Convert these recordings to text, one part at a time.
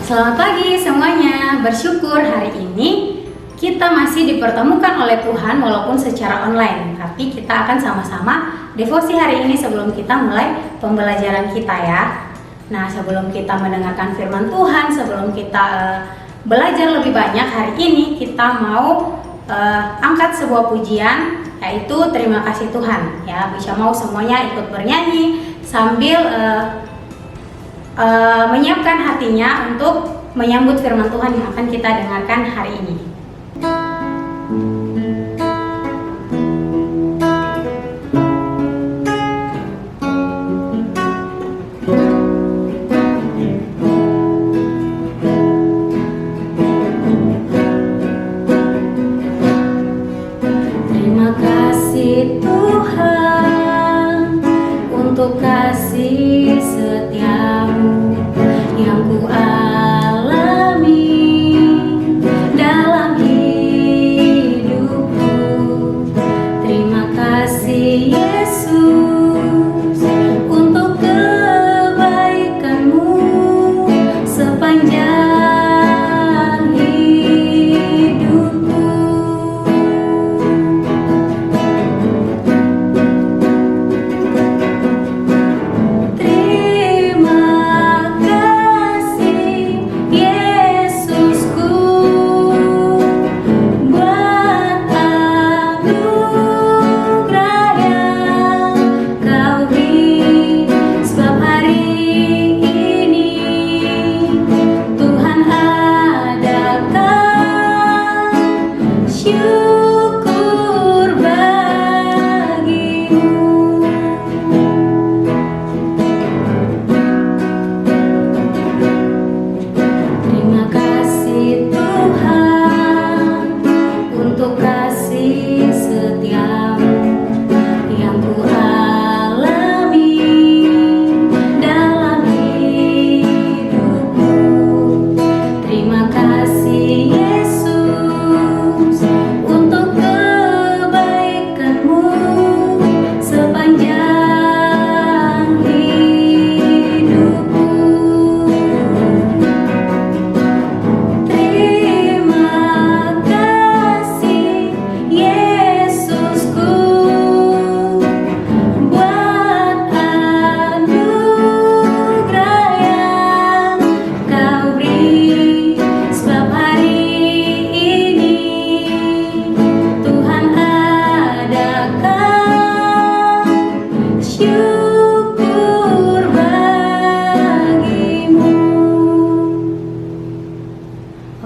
Selamat pagi semuanya. Bersyukur hari ini kita masih dipertemukan oleh Tuhan walaupun secara online. Tapi kita akan sama-sama devosi hari ini sebelum kita mulai pembelajaran kita ya. Nah, sebelum kita mendengarkan firman Tuhan, sebelum kita belajar lebih banyak hari ini, kita mau angkat sebuah pujian, yaitu terima kasih Tuhan. Ya, bisa mau semuanya ikut bernyanyi sambil menyiapkan hatinya untuk menyambut firman Tuhan yang akan kita dengarkan hari ini. Terima kasih Tuhan untuk kasih setiamu yang ku alami dalam hidupku. Terima kasih Yesus untuk kebaikanmu sepanjang hidupku.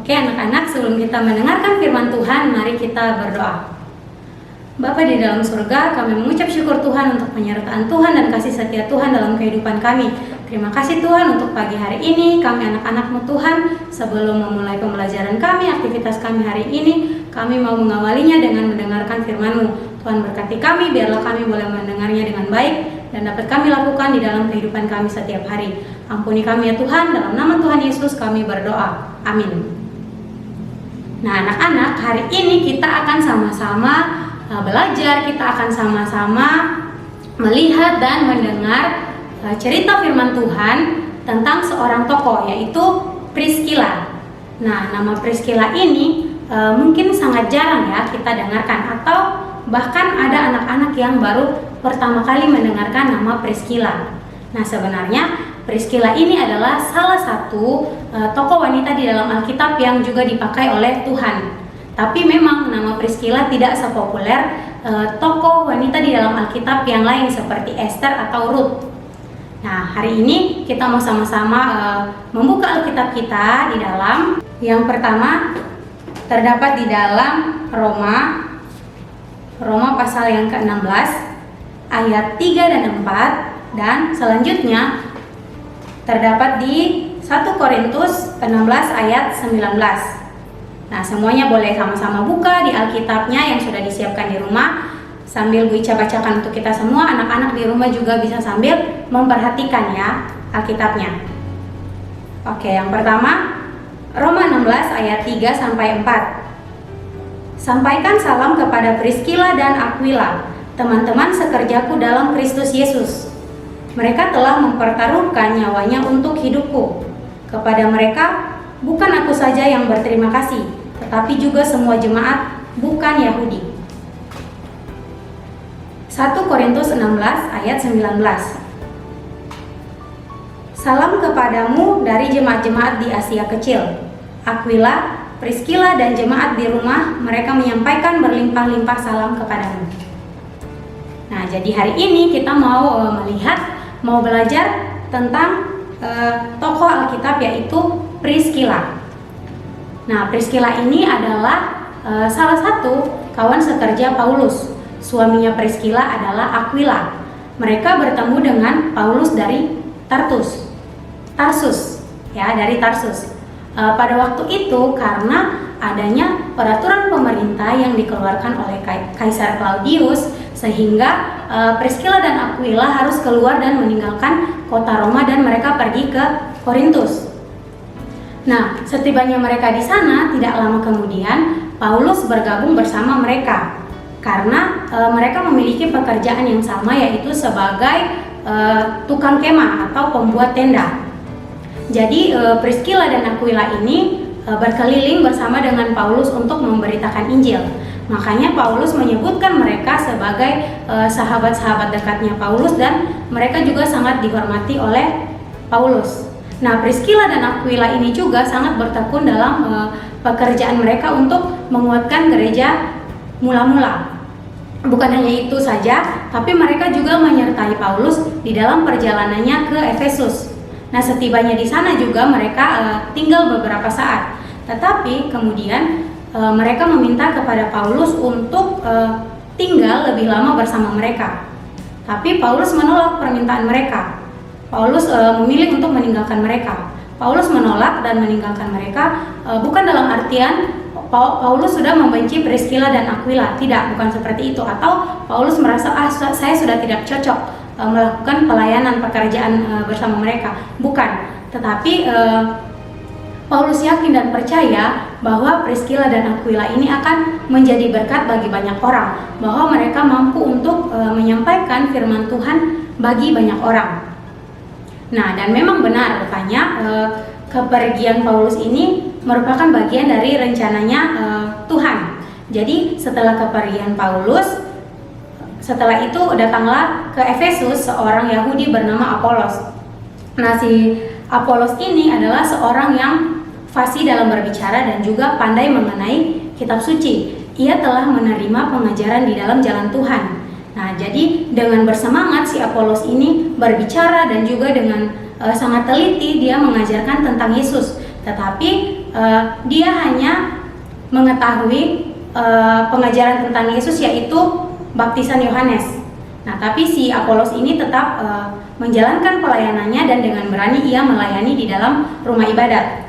Oke anak-anak, sebelum kita mendengarkan firman Tuhan, mari kita berdoa. Bapa di dalam surga, kami mengucap syukur Tuhan untuk penyertaan Tuhan dan kasih setia Tuhan dalam kehidupan kami. Terima kasih Tuhan untuk pagi hari ini, kami anak-anak-Mu Tuhan. Sebelum memulai pembelajaran kami, aktivitas kami hari ini, kami mau mengawalinya dengan mendengarkan firman-Mu. Tuhan berkati kami, biarlah kami boleh mendengarnya dengan baik dan dapat kami lakukan di dalam kehidupan kami setiap hari. Ampuni kami ya Tuhan, dalam nama Tuhan Yesus kami berdoa. Amin. Nah anak-anak, hari ini kita akan sama-sama belajar, kita akan sama-sama melihat dan mendengar cerita firman Tuhan tentang seorang tokoh, yaitu Priscilla. Nah, nama Priscilla ini mungkin sangat jarang ya kita dengarkan, atau bahkan ada anak-anak yang baru pertama kali mendengarkan nama Priscilla. Nah, sebenarnya Priscilla ini adalah salah satu tokoh wanita di dalam Alkitab yang juga dipakai oleh Tuhan. Tapi memang nama Priscilla tidak sepopuler tokoh wanita di dalam Alkitab yang lain seperti Esther atau Ruth. Nah, hari ini kita mau sama-sama membuka Alkitab kita di dalam. Yang pertama terdapat di dalam Roma pasal yang ke-16 ayat 3 dan 4, dan selanjutnya terdapat di 1 Korintus 16 ayat 19. Nah, semuanya boleh sama-sama buka di Alkitabnya yang sudah disiapkan di rumah. Sambil Bu Ica bacakan untuk kita semua, anak-anak di rumah juga bisa sambil memperhatikan ya Alkitabnya. Oke, yang pertama Roma 16 ayat 3 sampai 4. Sampaikan salam kepada Priscilla dan Aquila, teman-teman sekerjaku dalam Kristus Yesus. Mereka telah mempertaruhkan nyawanya untuk hidupku. Kepada mereka, bukan aku saja yang berterima kasih, tetapi juga semua jemaat bukan Yahudi. 1 Korintus 16 ayat 19. Salam kepadamu dari jemaat-jemaat di Asia Kecil. Aquila, Priscilla dan jemaat di rumah mereka menyampaikan berlimpah-limpah salam kepadamu. Nah, jadi hari ini kita mau belajar tentang tokoh Alkitab yaitu Priscilla. Nah, Priscilla ini adalah salah satu kawan sekerja Paulus. Suaminya Priscilla adalah Aquila. Mereka bertemu dengan Paulus dari Tarsus, dari Tarsus. Pada waktu itu karena adanya peraturan pemerintah yang dikeluarkan oleh Kaisar Claudius, sehingga Priscilla dan Aquila harus keluar dan meninggalkan kota Roma dan mereka pergi ke Korintus. Nah, setibanya mereka di sana, tidak lama kemudian Paulus bergabung bersama mereka karena mereka memiliki pekerjaan yang sama, yaitu sebagai tukang kemah atau pembuat tenda. Jadi Priscilla dan Aquila ini berkeliling bersama dengan Paulus untuk memberitakan Injil. Makanya Paulus menyebutkan mereka sebagai sahabat-sahabat dekatnya Paulus dan mereka juga sangat dihormati oleh Paulus. Nah, Priscilla dan Aquila ini juga sangat bertekun dalam pekerjaan mereka untuk menguatkan gereja mula-mula. Bukan hanya itu saja, tapi mereka juga menyertai Paulus di dalam perjalanannya ke Efesus. Nah, setibanya di sana juga mereka tinggal beberapa saat. Tetapi kemudian mereka meminta kepada Paulus untuk tinggal lebih lama bersama mereka. Tapi Paulus menolak permintaan mereka. Paulus memilih untuk meninggalkan mereka. Paulus menolak dan meninggalkan mereka bukan dalam artian Paulus sudah membenci Priscilla dan Aquila. Tidak, bukan seperti itu. Atau Paulus merasa saya sudah tidak cocok melakukan pelayanan pekerjaan bersama mereka. Bukan, tetapi Paulus yakin dan percaya bahwa Priscilla dan Aquila ini akan menjadi berkat bagi banyak orang, bahwa mereka mampu untuk menyampaikan firman Tuhan bagi banyak orang. Nah, dan memang benar rupanya kepergian Paulus ini merupakan bagian dari rencananya Tuhan. Jadi setelah kepergian Paulus, setelah itu datanglah ke Efesus seorang Yahudi bernama Apolos. Nah, si Apolos ini adalah seorang yang fasih dalam berbicara dan juga pandai mengenai kitab suci. Ia telah menerima pengajaran di dalam jalan Tuhan. Nah, jadi dengan bersemangat si Apolos ini berbicara dan juga dengan sangat teliti dia mengajarkan tentang Yesus. Tetapi dia hanya mengetahui pengajaran tentang Yesus, yaitu baptisan Yohanes. Nah, tapi si Apolos ini tetap menjalankan pelayanannya dan dengan berani ia melayani di dalam rumah ibadat.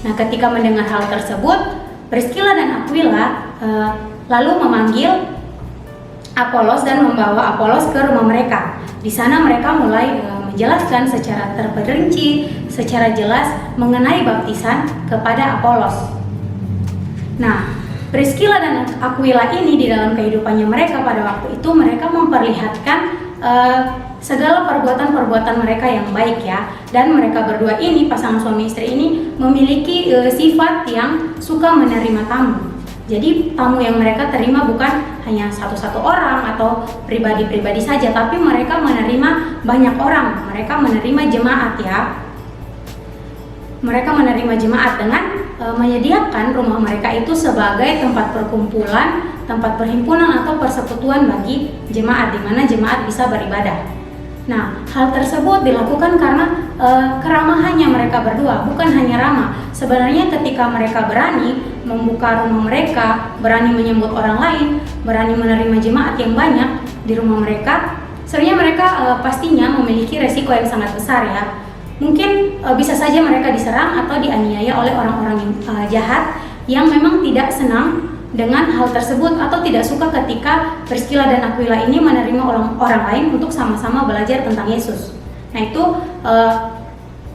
Nah, ketika mendengar hal tersebut, Priscilla dan Aquila lalu memanggil Apolos dan membawa Apolos ke rumah mereka. Di sana mereka mulai menjelaskan secara terperinci, secara jelas mengenai baptisan kepada Apolos. Nah, Priscilla dan Aquila ini di dalam kehidupannya mereka pada waktu itu mereka memperlihatkan segala perbuatan-perbuatan mereka yang baik ya. Dan mereka berdua ini, pasangan suami istri ini memiliki sifat yang suka menerima tamu. Jadi tamu yang mereka terima bukan hanya satu-satu orang atau pribadi-pribadi saja, tapi mereka menerima banyak orang. Mereka menerima jemaat ya. Mereka menerima jemaat dengan menyediakan rumah mereka itu sebagai tempat perkumpulan, tempat perhimpunan atau persekutuan bagi jemaat, di mana jemaat bisa beribadah. Nah, hal tersebut dilakukan karena keramahannya mereka berdua, bukan hanya ramah. Sebenarnya ketika mereka berani membuka rumah mereka, berani menyambut orang lain, berani menerima jemaat yang banyak di rumah mereka, sebenarnya mereka pastinya memiliki resiko yang sangat besar ya. Mungkin bisa saja mereka diserang atau dianiaya oleh orang-orang yang jahat yang memang tidak senang dengan hal tersebut atau tidak suka ketika Priscilla dan Aquila ini menerima orang lain untuk sama-sama belajar tentang Yesus. Nah, itu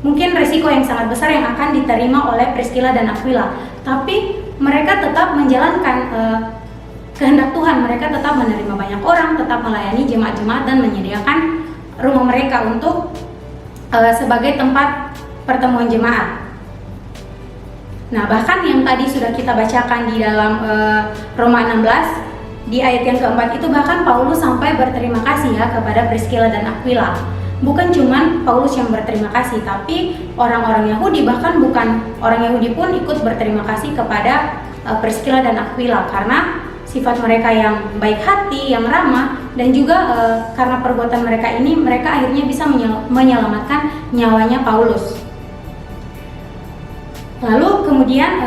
mungkin resiko yang sangat besar yang akan diterima oleh Priscilla dan Aquila. Tapi mereka tetap menjalankan kehendak Tuhan. Mereka tetap menerima banyak orang, tetap melayani jemaat-jemaat dan menyediakan rumah mereka untuk sebagai tempat pertemuan jemaat. Nah, bahkan yang tadi sudah kita bacakan di dalam Roma 16 di ayat yang keempat itu, bahkan Paulus sampai berterima kasih ya kepada Priscilla dan Aquila. Bukan cuman Paulus yang berterima kasih, tapi orang-orang Yahudi, bahkan bukan orang Yahudi pun ikut berterima kasih kepada Priscilla dan Aquila karena sifat mereka yang baik hati, yang ramah, dan juga karena perbuatan mereka ini, mereka akhirnya bisa menyelamatkan nyawanya Paulus. Lalu kemudian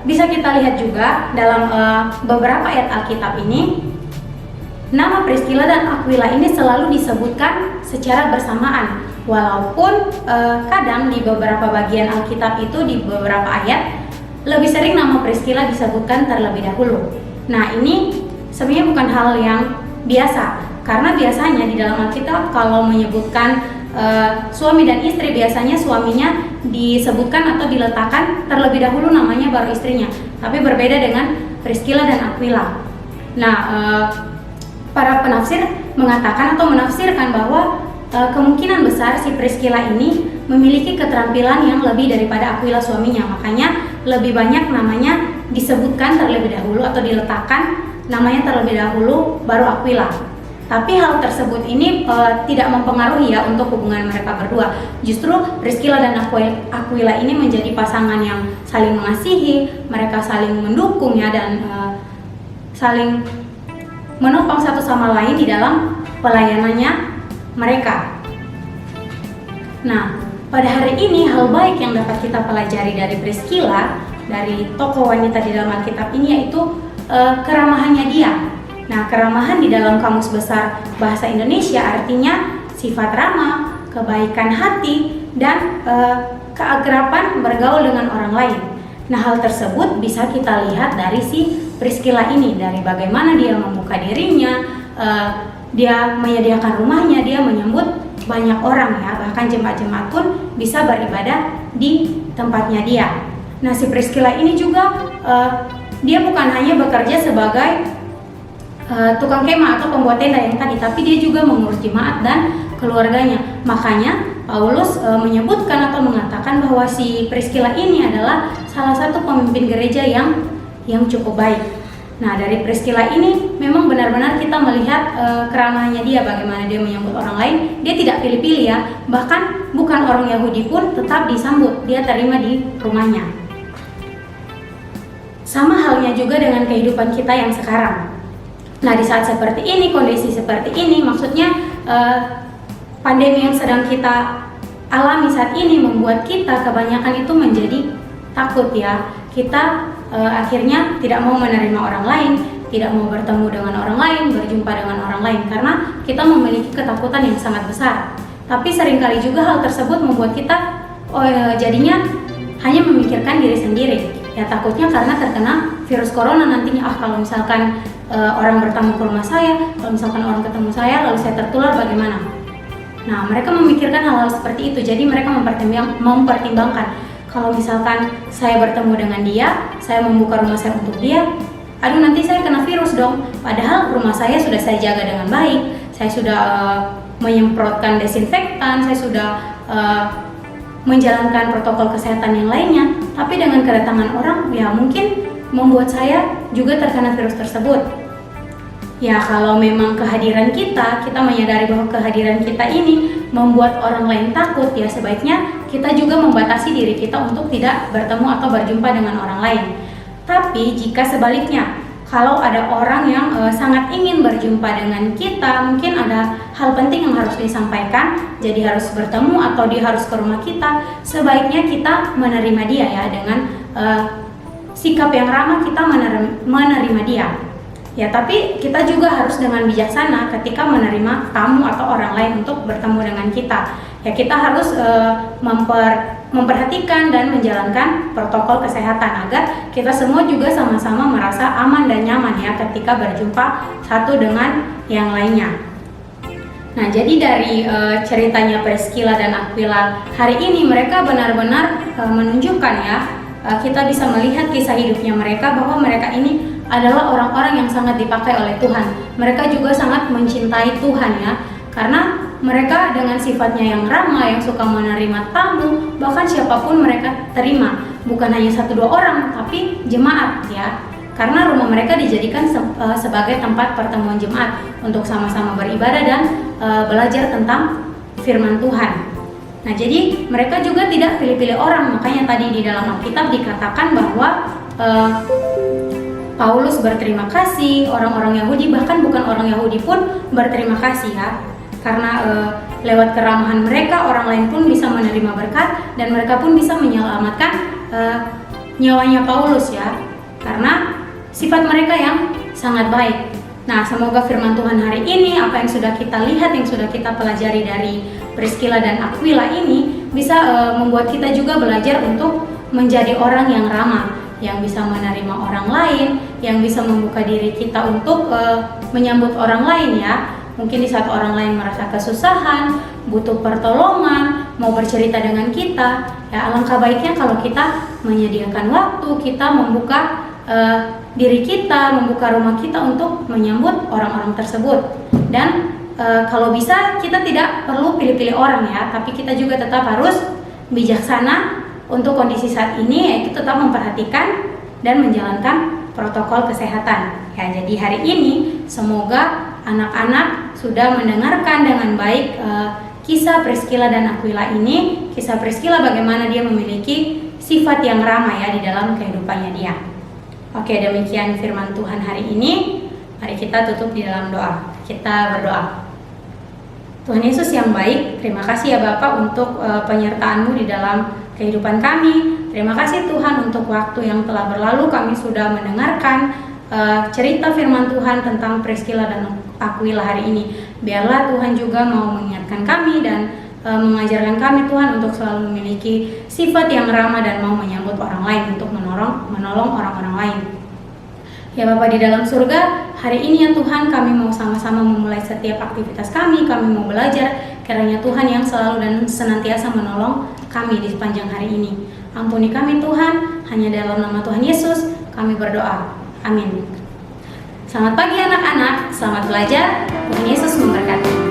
bisa kita lihat juga dalam beberapa ayat Alkitab ini, nama Priscilla dan Aquila ini selalu disebutkan secara bersamaan, walaupun kadang di beberapa bagian Alkitab itu, di beberapa ayat lebih sering nama Priscilla disebutkan terlebih dahulu. Nah, ini sebenarnya bukan hal yang biasa, karena biasanya di dalam Alkitab kalau menyebutkan suami dan istri, biasanya suaminya disebutkan atau diletakkan terlebih dahulu namanya baru istrinya. Tapi berbeda dengan Priscilla dan Aquila. Nah, para penafsir mengatakan atau menafsirkan bahwa kemungkinan besar si Priscilla ini memiliki keterampilan yang lebih daripada Aquila suaminya. Makanya lebih banyak namanya disebutkan terlebih dahulu atau diletakkan namanya terlebih dahulu baru Aquila. Tapi hal tersebut ini tidak mempengaruhi ya untuk hubungan mereka berdua. Justru Priscilla dan Aquila ini menjadi pasangan yang saling mengasihi, mereka saling mendukung ya, dan saling menopang satu sama lain di dalam pelayanannya mereka. Nah, pada hari ini hal baik yang dapat kita pelajari dari Priscilla, dari tokoh wanita di dalam Alkitab ini, yaitu keramahannya dia. Nah, keramahan di dalam Kamus Besar Bahasa Indonesia artinya sifat ramah, kebaikan hati, dan keakraban bergaul dengan orang lain. Nah, hal tersebut bisa kita lihat dari si Priscilla ini, dari bagaimana dia membuka dirinya, dia menyediakan rumahnya, dia menyambut banyak orang ya, bahkan jemaat-jemaat pun bisa beribadah di tempatnya dia. Nah, si Priscilla ini juga dia bukan hanya bekerja sebagai tukang kemah atau pembuat tenda yang tadi, tapi dia juga mengurus jemaat dan keluarganya. Makanya Paulus menyebutkan atau mengatakan bahwa si Priscilla ini adalah salah satu pemimpin gereja yang cukup baik. Nah, dari Priscilla ini memang benar-benar kita melihat keramahannya dia, bagaimana dia menyambut orang lain. Dia tidak pilih-pilih ya, bahkan bukan orang Yahudi pun tetap disambut, dia terima di rumahnya. Sama halnya juga dengan kehidupan kita yang sekarang. Nah, di saat seperti ini, kondisi seperti ini, maksudnya pandemi yang sedang kita alami saat ini membuat kita kebanyakan itu menjadi takut ya. Kita akhirnya tidak mau menerima orang lain, tidak mau bertemu dengan orang lain, berjumpa dengan orang lain, karena kita memiliki ketakutan yang sangat besar. Tapi seringkali juga hal tersebut membuat kita jadinya hanya memikirkan diri sendiri. Ya, takutnya karena terkena virus corona nantinya, kalau misalkan orang bertamu ke rumah saya, kalau misalkan orang ketemu saya lalu saya tertular bagaimana. Nah, mereka memikirkan hal-hal seperti itu. Jadi mereka mempertimbangkan, kalau misalkan saya bertemu dengan dia, saya membuka rumah saya untuk dia, aduh nanti saya kena virus dong. Padahal rumah saya sudah saya jaga dengan baik, saya sudah menyemprotkan desinfektan, saya sudah menjalankan protokol kesehatan yang lainnya. Tapi dengan kedatangan orang, ya mungkin membuat saya juga terkena virus tersebut. Ya, kalau memang kehadiran kita menyadari bahwa kehadiran kita ini membuat orang lain takut, ya sebaiknya kita juga membatasi diri kita untuk tidak bertemu atau berjumpa dengan orang lain. Tapi jika sebaliknya, kalau ada orang yang sangat ingin berjumpa dengan kita, mungkin ada hal penting yang harus disampaikan, jadi harus bertemu atau dia harus ke rumah kita, sebaiknya kita menerima dia ya, dengan sikap yang ramah kita menerima dia. Ya, tapi kita juga harus dengan bijaksana ketika menerima tamu atau orang lain untuk bertemu dengan kita. Ya, kita harus memperhatikan dan menjalankan protokol kesehatan agar kita semua juga sama-sama merasa aman dan nyaman ya ketika berjumpa satu dengan yang lainnya. Nah, jadi dari ceritanya Priscilla dan Aquila hari ini, mereka benar-benar menunjukkan ya, kita bisa melihat kisah hidupnya mereka bahwa mereka ini adalah orang-orang yang sangat dipakai oleh Tuhan. Mereka juga sangat mencintai Tuhan ya, karena mereka dengan sifatnya yang ramah, yang suka menerima tamu, bahkan siapapun mereka terima. Bukan hanya 1-2 orang, tapi jemaat ya. Karena rumah mereka dijadikan sebagai tempat pertemuan jemaat untuk sama-sama beribadah dan belajar tentang firman Tuhan. Nah, jadi mereka juga tidak pilih-pilih orang. Makanya tadi di dalam Alkitab dikatakan bahwa Paulus berterima kasih, orang-orang Yahudi, bahkan bukan orang Yahudi pun berterima kasih ya. Karena lewat keramahan mereka, orang lain pun bisa menerima berkat dan mereka pun bisa menyelamatkan nyawanya Paulus ya. Karena sifat mereka yang sangat baik. Nah, semoga firman Tuhan hari ini, apa yang sudah kita lihat, yang sudah kita pelajari dari Priscilla dan Aquila ini bisa membuat kita juga belajar untuk menjadi orang yang ramah, yang bisa menerima orang lain, yang bisa membuka diri kita untuk menyambut orang lain ya. Mungkin di saat orang lain merasa kesusahan, butuh pertolongan, mau bercerita dengan kita, ya alangkah baiknya kalau kita menyediakan waktu, kita membuka diri kita, membuka rumah kita untuk menyambut orang-orang tersebut. Dan kalau bisa kita tidak perlu pilih-pilih orang ya, tapi kita juga tetap harus bijaksana untuk kondisi saat ini, yaitu tetap memperhatikan dan menjalankan protokol kesehatan. Ya, jadi hari ini semoga anak-anak sudah mendengarkan dengan baik kisah Priscilla dan Aquila ini. Kisah Priscilla bagaimana dia memiliki sifat yang ramah ya di dalam kehidupannya dia. Oke, demikian firman Tuhan hari ini. Mari kita tutup di dalam doa. Kita berdoa. Tuhan Yesus yang baik, terima kasih ya Bapak untuk penyertaan-Mu di dalam kehidupan kami. Terima kasih Tuhan untuk waktu yang telah berlalu, kami sudah mendengarkan cerita firman Tuhan tentang Priscilla dan Aquila hari ini. Biarlah Tuhan juga mau mengingatkan kami dan mengajarkan kami Tuhan untuk selalu memiliki sifat yang ramah dan mau menyambut orang lain, untuk menolong orang-orang lain. Ya Bapa di dalam surga, hari ini ya Tuhan kami mau sama-sama memulai setiap aktivitas kami mau belajar, kiranya Tuhan yang selalu dan senantiasa menolong kami di sepanjang hari ini. Ampuni kami Tuhan, hanya dalam nama Tuhan Yesus kami berdoa. Amin. Selamat pagi anak-anak, selamat belajar, Tuhan Yesus memberkati.